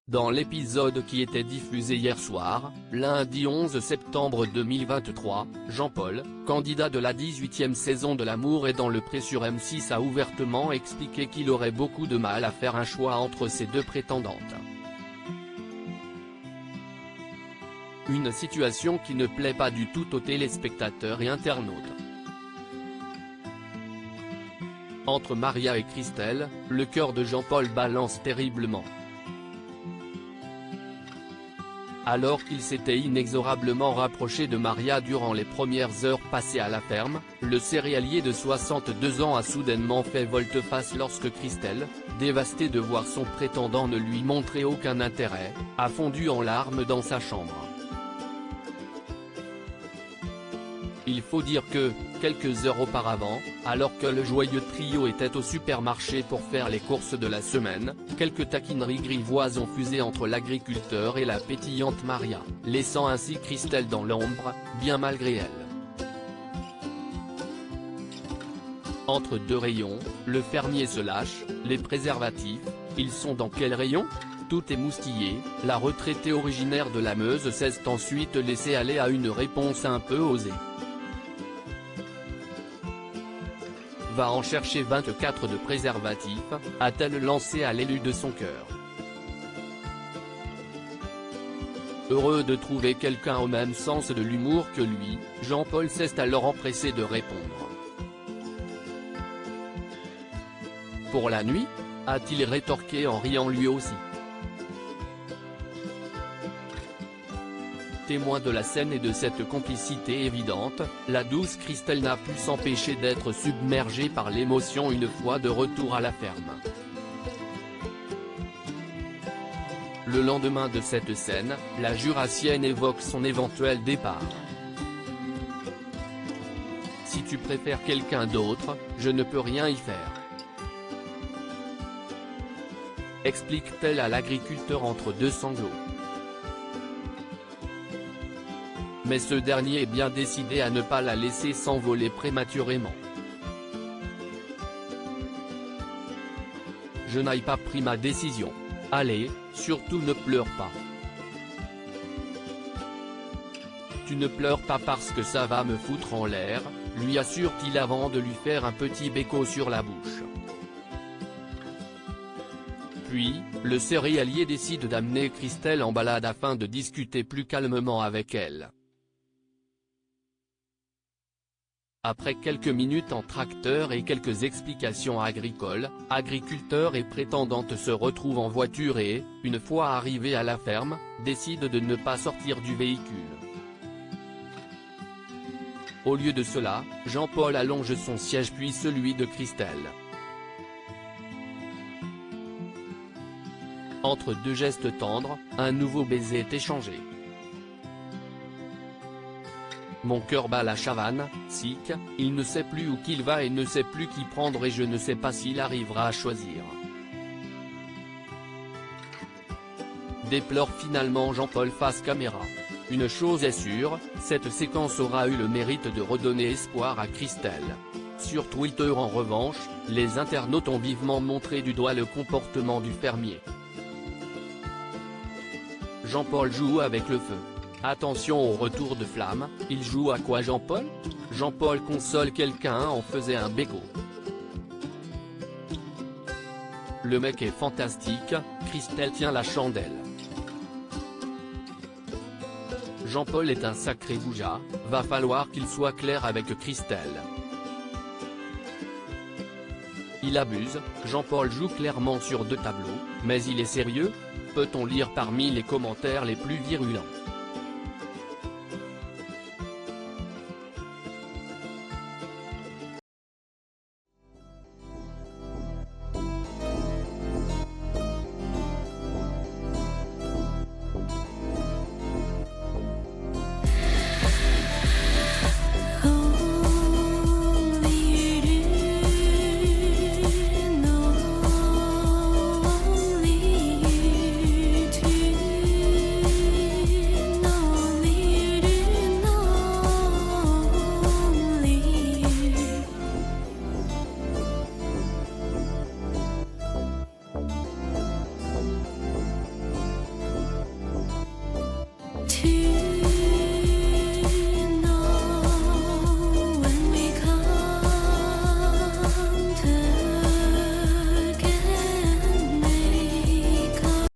Dans l'épisode qui était diffusé hier soir, lundi 11 septembre 2023, Jean-Paul, candidat de la 18e saison de L'amour est dans le pré sur M6 a ouvertement expliqué qu'il aurait beaucoup de mal à faire un choix entre ces deux prétendantes. Une situation qui ne plaît pas du tout aux téléspectateurs et internautes. Entre Maria et Christelle, le cœur de Jean-Paul balance terriblement. Alors qu'il s'était inexorablement rapproché de Maria durant les premières heures passées à la ferme, le céréalier de 62 ans a soudainement fait volte-face lorsque Christelle, dévastée de voir son prétendant ne lui montrer aucun intérêt, a fondu en larmes dans sa chambre. Il faut dire que, quelques heures auparavant, alors que le joyeux trio était au supermarché pour faire les courses de la semaine, quelques taquineries grivoises ont fusé entre l'agriculteur et la pétillante Maria, laissant ainsi Christelle dans l'ombre, bien malgré elle. Entre deux rayons, le fermier se lâche, les préservatifs, ils sont dans quel rayon ? Tout émoustillé, la retraitée originaire de la Meuse s'est ensuite laissée aller à une réponse un peu osée. Va en chercher 24 de préservatifs, a-t-elle lancé à l'élu de son cœur. Heureux de trouver quelqu'un au même sens de l'humour que lui, Jean-Paul s'est alors empressé de répondre. Pour la nuit ? A-t-il rétorqué en riant lui aussi. Témoin de la scène et de cette complicité évidente, la douce Christelle n'a pu s'empêcher d'être submergée par l'émotion une fois de retour à la ferme. Le lendemain de cette scène, la Jurassienne évoque son éventuel départ. Si tu préfères quelqu'un d'autre, je ne peux rien y faire. Explique-t-elle à l'agriculteur entre deux sanglots. Mais ce dernier est bien décidé à ne pas la laisser s'envoler prématurément. Je n'ai pas pris ma décision. Allez, surtout ne pleure pas. Tu ne pleures pas parce que ça va me foutre en l'air, lui assure-t-il avant de lui faire un petit béco sur la bouche. Puis, le céréalier décide d'amener Christelle en balade afin de discuter plus calmement avec elle. Après quelques minutes en tracteur et quelques explications agricoles, agriculteur et prétendante se retrouvent en voiture et, une fois arrivés à la ferme, décident de ne pas sortir du véhicule. Au lieu de cela, Jean-Paul allonge son siège puis celui de Christelle. Entre deux gestes tendres, un nouveau baiser est échangé. Mon cœur bat la chavanne, sic, il ne sait plus où qu'il va et ne sait plus qui prendre et je ne sais pas s'il arrivera à choisir. Déplore finalement Jean-Paul face caméra. Une chose est sûre, cette séquence aura eu le mérite de redonner espoir à Christelle. Sur Twitter en revanche, les internautes ont vivement montré du doigt le comportement du fermier. Jean-Paul joue avec le feu. Attention au retour de flamme, il joue à quoi Jean-Paul ? Jean-Paul console quelqu'un en faisait un béco. Le mec est fantastique, Christelle tient la chandelle. Jean-Paul est un sacré goujat, va falloir qu'il soit clair avec Christelle. Il abuse, Jean-Paul joue clairement sur deux tableaux, mais il est sérieux ? Peut-on lire parmi les commentaires les plus virulents.